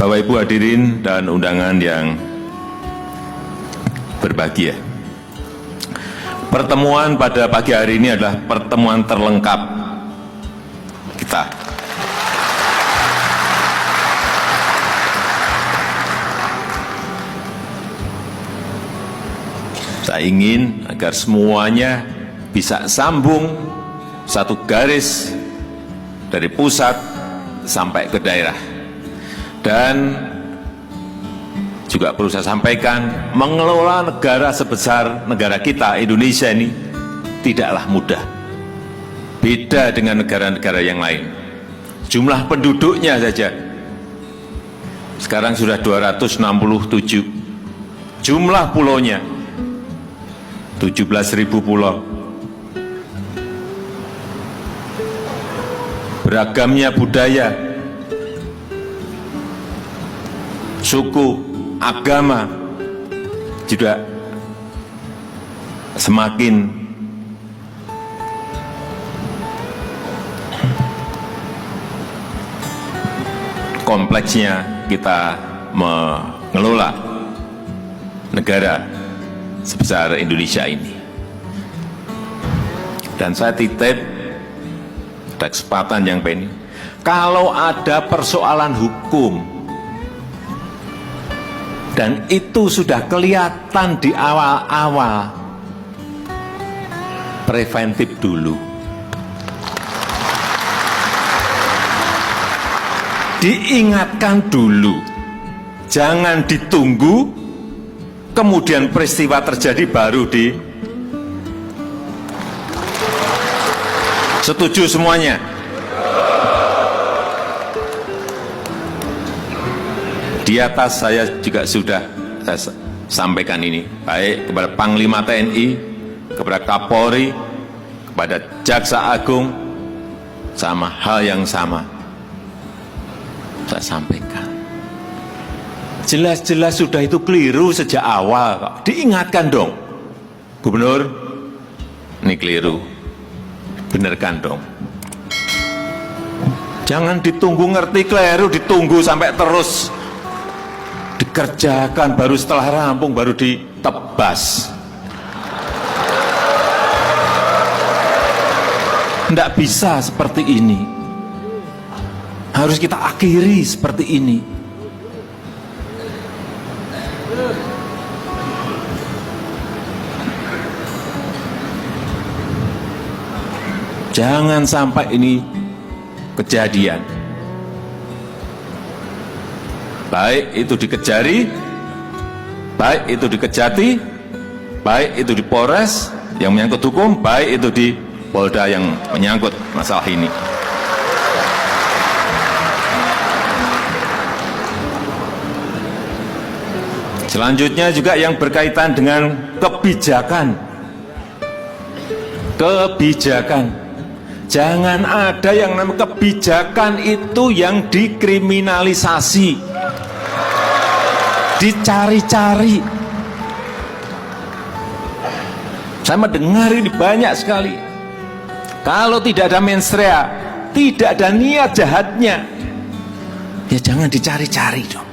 Bapak Ibu hadirin dan undangan yang berbahagia. Pertemuan pada pagi hari ini adalah pertemuan terlengkap kita. Saya ingin agar semuanya bisa sambung satu garis dari pusat sampai ke daerah. Dan juga perlu saya sampaikan, mengelola negara sebesar negara kita, Indonesia ini, tidaklah mudah. Beda dengan negara-negara yang lain. Jumlah penduduknya saja, sekarang sudah 267. Jumlah pulaunya, 17.000 pulau. Beragamnya budaya, suku, agama juga semakin kompleksnya kita mengelola negara sebesar Indonesia ini. Dan saya titip ada kesempatan yang ini, kalau ada persoalan hukum dan itu sudah kelihatan di awal-awal, preventif dulu. Diingatkan dulu, jangan ditunggu, kemudian peristiwa terjadi baru di. Setuju semuanya? Di atas saya juga sudah saya sampaikan ini, baik kepada Panglima TNI, kepada Kapolri, kepada Jaksa Agung, sama hal yang sama saya sampaikan. Jelas-jelas sudah itu keliru sejak awal kok. Diingatkan dong, Gubernur, ini keliru, benerkan dong. Jangan ditunggu ngerti keliru, ditunggu sampai terus dikerjakan, baru setelah rampung baru ditebas. Tidak bisa seperti ini. Harus kita akhiri seperti ini. Jangan sampai ini kejadian. Baik itu di Kejari, baik itu di Kejati, baik itu di Polres yang menyangkut hukum, baik itu di Polda yang menyangkut masalah ini. Selanjutnya juga yang berkaitan dengan kebijakan. Kebijakan. Jangan ada yang namanya kebijakan itu yang dikriminalisasi, dicari-cari. Saya mendengar ini banyak sekali. Kalau tidak ada mensrea, tidak ada niat jahatnya, ya jangan dicari-cari dong.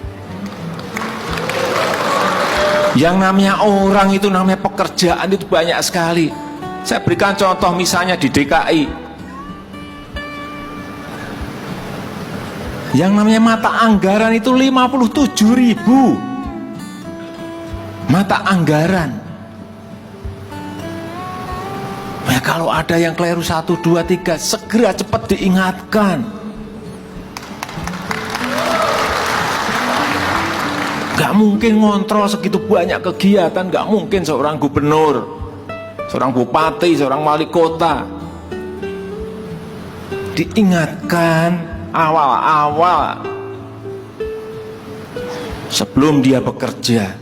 Yang namanya orang itu, namanya pekerjaan itu banyak sekali. Saya berikan contoh misalnya di DKI. Yang namanya mata anggaran itu 57.000 mata anggaran. Ya, kalau ada yang keliru 1, 2, 3, segera cepat diingatkan. Gak mungkin ngontrol segitu banyak kegiatan, gak mungkin seorang gubernur, seorang bupati, seorang wali kota diingatkan awal-awal sebelum dia bekerja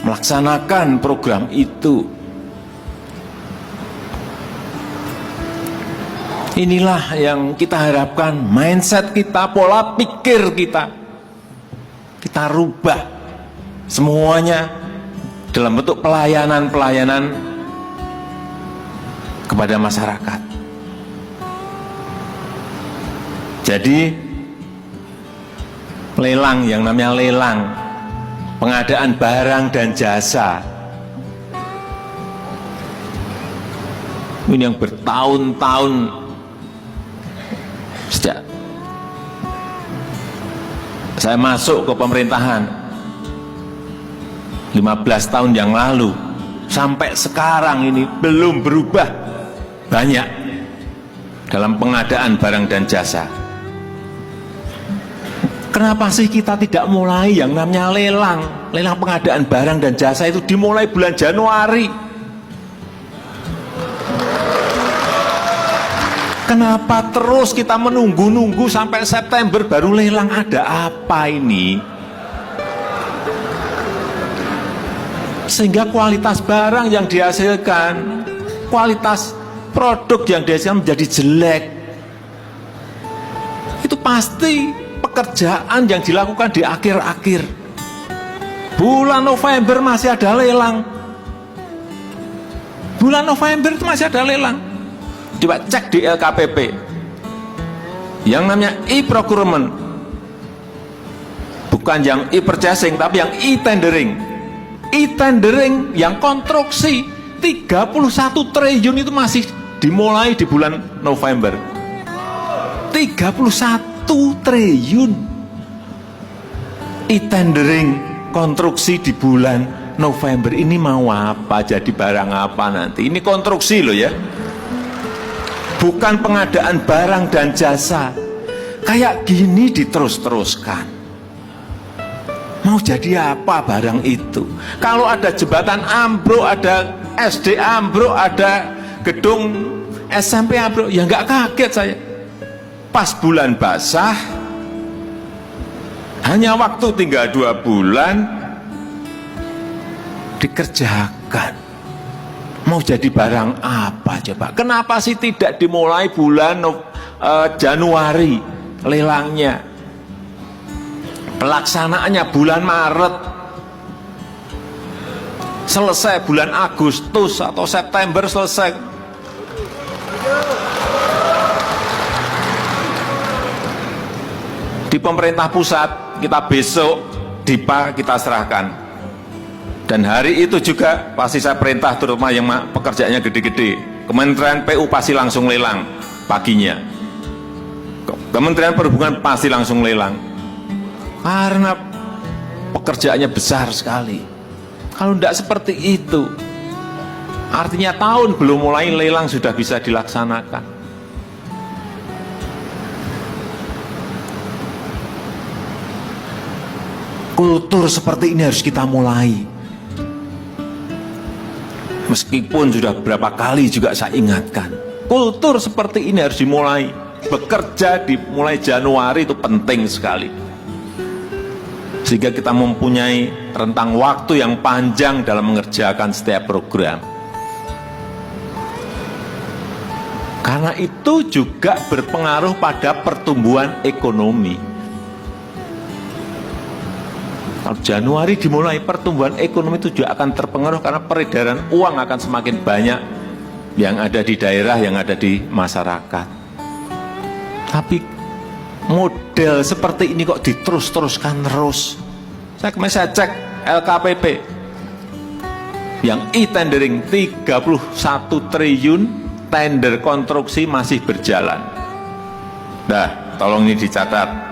melaksanakan program itu. Inilah yang kita harapkan, mindset kita, pola pikir kita rubah semuanya dalam bentuk pelayanan-pelayanan kepada masyarakat. Jadi Lelang, yang namanya lelang, pengadaan barang dan jasa. Ini yang bertahun-tahun sejak saya masuk ke pemerintahan 15 tahun yang lalu sampai sekarang ini belum berubah banyak dalam pengadaan barang dan jasa. Kenapa sih kita tidak mulai yang namanya lelang pengadaan barang dan jasa itu dimulai bulan Januari? Kenapa terus kita menunggu-nunggu sampai September baru lelang? Ada apa ini? Sehingga kualitas barang yang dihasilkan, kualitas produk yang dihasilkan menjadi jelek. Itu pasti pekerjaan yang dilakukan di akhir-akhir. Bulan November masih ada lelang. Bulan November itu masih ada lelang. Coba cek di LKPP yang namanya e-procurement, bukan yang e-purchasing tapi yang e-tendering. E-tendering yang konstruksi 31 triliun itu masih dimulai di bulan November. 31 triliun e-tendering konstruksi di bulan November. Ini mau apa? Jadi barang apa nanti? Ini konstruksi loh ya, bukan pengadaan barang dan jasa. Kayak gini diterus-teruskan, mau jadi apa barang itu? Kalau ada jembatan ambruk, ada SD ambruk, ada gedung SMP ambruk, ya nggak kaget saya. Pas bulan basah, hanya waktu tinggal 2 bulan dikerjakan. Mau jadi barang apa coba? Kenapa sih tidak dimulai bulan Januari lelangnya? Pelaksanaannya bulan Maret, selesai bulan Agustus atau September selesai. Di pemerintah pusat kita besok DIPA kita serahkan. Dan hari itu juga pasti saya perintah, terutama yang pekerjaannya gede-gede, Kementerian PU pasti langsung lelang paginya. Kementerian Perhubungan pasti langsung lelang. Karena pekerjaannya besar sekali. Kalau tidak seperti itu, artinya tahun belum mulai lelang sudah bisa dilaksanakan. Kultur seperti ini harus kita mulai. Meskipun sudah berapa kali juga saya ingatkan, kultur seperti ini harus dimulai. Bekerja dimulai Januari itu penting sekali, sehingga kita mempunyai rentang waktu yang panjang dalam mengerjakan setiap program. Karena itu juga berpengaruh pada pertumbuhan ekonomi. Kalau Januari dimulai, pertumbuhan ekonomi itu juga akan terpengaruh karena peredaran uang akan semakin banyak yang ada di daerah, yang ada di masyarakat. Tapi model seperti ini kok diterus-teruskan terus. Saya cek LKPP yang e-tendering 31 triliun tender konstruksi masih berjalan. Nah, tolong ini dicatat.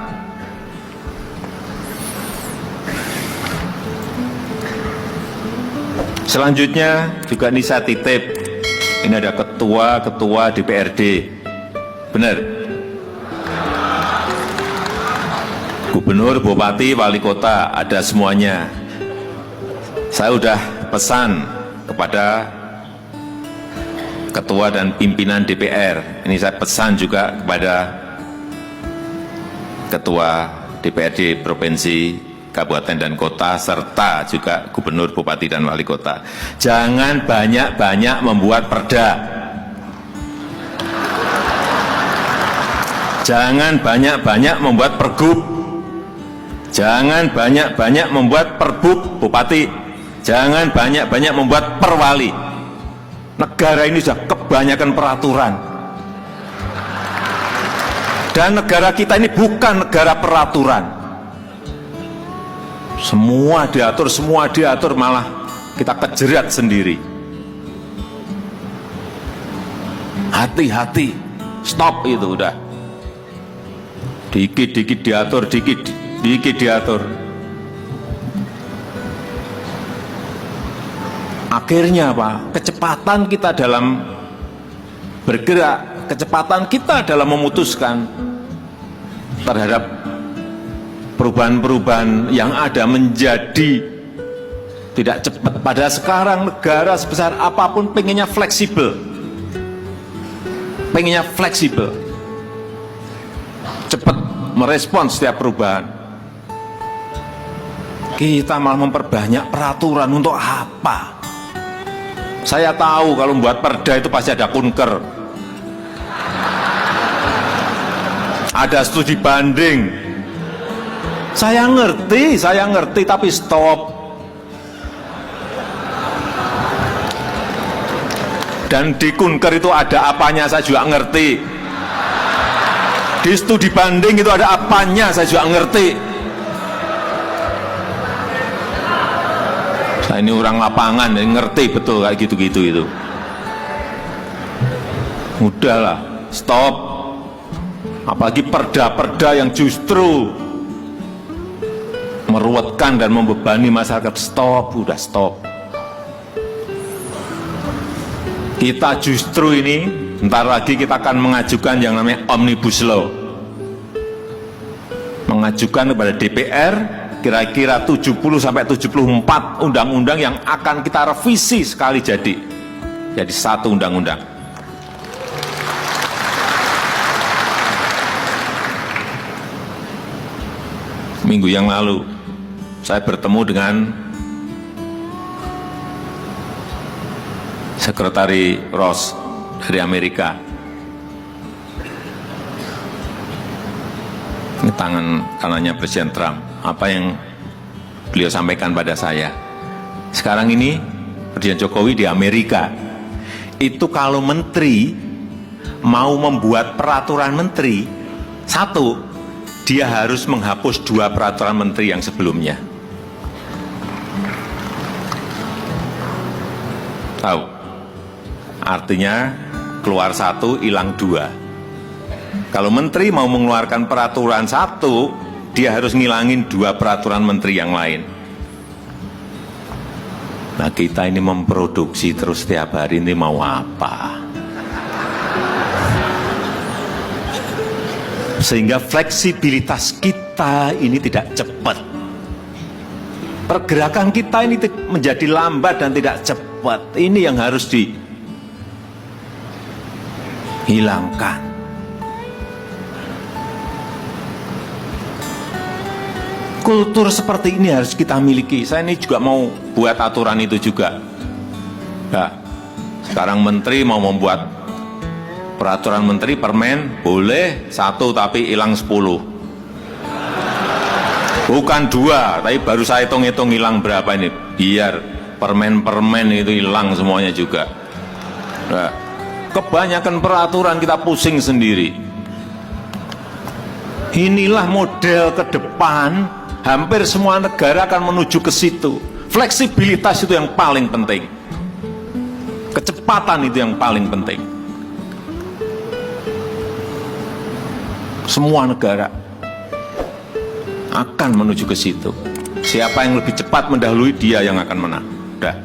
Selanjutnya juga ini saya titip, ini ada ketua DPRD, benar? Gubernur, bupati, wali kota, ada semuanya. Saya sudah pesan kepada ketua dan pimpinan DPR, ini saya pesan juga kepada ketua DPRD Provinsi, Kabupaten dan Kota, serta juga Gubernur, Bupati, dan Wali Kota. Jangan banyak-banyak membuat perda. Jangan banyak-banyak membuat pergub. Jangan banyak-banyak membuat perbub Bupati. Jangan banyak-banyak membuat perwali. Negara ini sudah kebanyakan peraturan. Dan negara kita ini bukan negara peraturan. Semua diatur, malah kita kejerat sendiri. Hati-hati, stop itu udah. Dikit-dikit diatur, dikit diatur. Akhirnya apa? Kecepatan kita dalam bergerak, kecepatan kita dalam memutuskan terhadap perubahan-perubahan yang ada menjadi tidak cepat. Pada sekarang negara sebesar apapun pengennya fleksibel, cepat merespons setiap perubahan. Kita malah memperbanyak peraturan untuk apa? Saya tahu kalau membuat perda itu pasti ada kunker, ada studi banding. Saya ngerti, tapi stop. Dan di kunker itu ada apanya saya juga ngerti. Di studi banding itu ada apanya saya juga ngerti. Saya ini orang lapangan, ngerti betul kayak gitu-gitu itu. Udahlah, stop. Apalagi perda-perda yang justru meruwetkan dan membebani masyarakat. Udah stop. Kita justru ini, ntar lagi kita akan mengajukan yang namanya Omnibus Law. Mengajukan kepada DPR kira-kira 70-74 undang-undang yang akan kita revisi sekali jadi satu undang-undang. Minggu yang lalu saya bertemu dengan Sekretari Ross dari Amerika. Ini tangan kanannya Presiden Trump. Apa yang beliau sampaikan pada saya? Sekarang ini Presiden Jokowi di Amerika. Itu kalau menteri mau membuat peraturan menteri, satu, dia harus menghapus 2 peraturan menteri yang sebelumnya. Tahu? Artinya keluar 1, hilang 2. Kalau menteri mau mengeluarkan peraturan 1, dia harus ngilangin 2 peraturan menteri yang lain. Nah, kita ini memproduksi terus setiap hari, ini mau apa? Sehingga fleksibilitas kita ini tidak cepat. Pergerakan kita ini menjadi lambat dan tidak cepat. Ini yang harus dihilangkan. Kultur seperti ini harus kita miliki. Saya ini juga mau buat aturan itu juga. Nah, sekarang menteri mau membuat peraturan menteri permen, boleh 1 tapi hilang 10. Bukan 2, tapi baru saya hitung-hitung hilang berapa ini. Biar permen-permen itu hilang semuanya juga. Nah, kebanyakan peraturan kita pusing sendiri. Inilah model ke depan. Hampir semua negara akan menuju ke situ. Fleksibilitas itu yang paling penting. Kecepatan itu yang paling penting. Semua negara akan menuju ke situ. Siapa yang lebih cepat mendahului, dia yang akan menang. Udah.